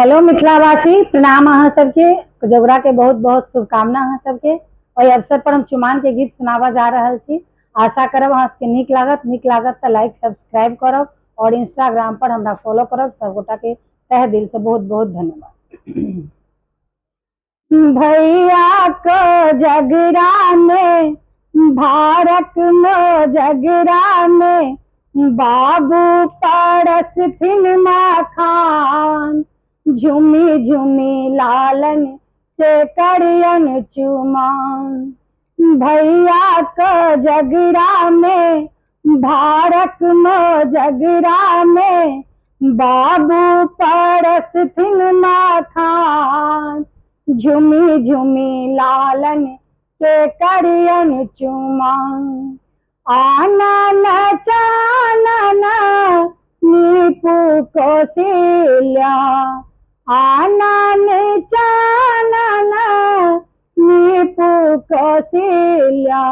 Hello मिथिलावासी, प्रणाम अहाँ सबके। कोजगरा के बहुत बहुत शुभकामना अहाँ सबके। और अवसर पर हम चुमान के गीत सुनावा जा रहल छी। आशा करब अहाँ सबके नीक लागत तो लाइक सब्सक्राइब करब और इंस्टाग्राम पर हमरा फॉलो करब। सब गोटा के तहे दिल से बहुत बहुत धन्यवाद। भैया को जगरा में, भारत में जगरा में, बाबू परस थिन माखान, झुमी झुमी लालन के करियन चुमान। भैया को जगरा में, भारत में जगरा में, बाबू परस थिन माखान, झुमी झुमी लालन के करियन चुमान। आना न चाना नीपू कौशल्या, आना न चाना नीपू कौशल्या,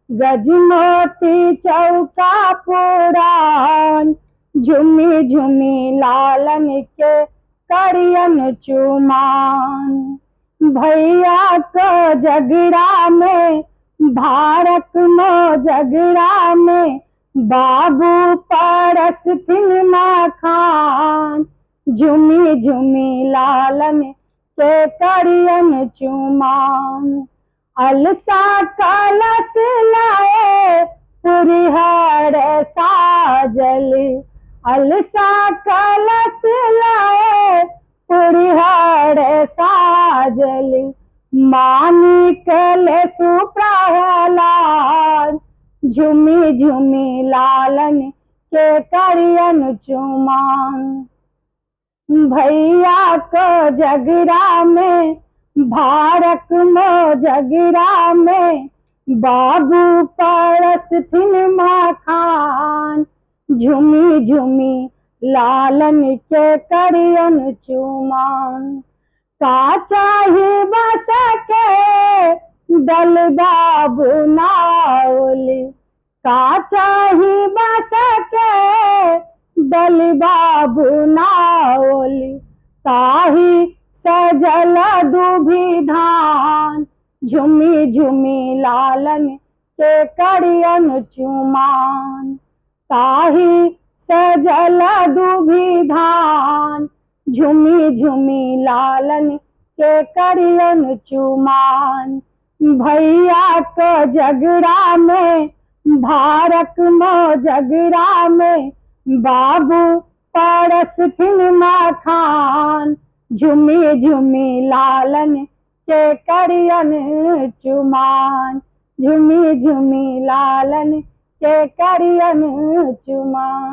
गजमोती चौका पुरान, झुमी झुमी लालन के करियन चुमान। भैया को जगरा में, भारत में जगरा में, बाबू परस थिन माखान, झुमी झुमी लालन के करियन चुमान। अलसा कलश लाए पुरिहर साजल, अलसा कलश लाए पुरिहर साजल, मानिक लेसु प्रहलाद, झुमी झुमी लालन के करियन चुमान। भैया को जगरा में, भारत में जगरा में, बाबू परस थिन माखान, झुमी झुमी लालन के करियन चुमान। का चाही बस के दल बाबू नावल, का चाही बस के दल बाबू नावल, ताही सजल दुभी धान, झुमी झुमी लालन के करियन चुमान। ताही सजल दुभी धान, झुमी झुमी लालन के करियन चुमान। भैया को जगरा में, भारत में जगरा में, बाबू परस थिन माखान, झुमी झुमी लालन के करियन चुमान, झुमी झुमी लालन के करियन चुमान।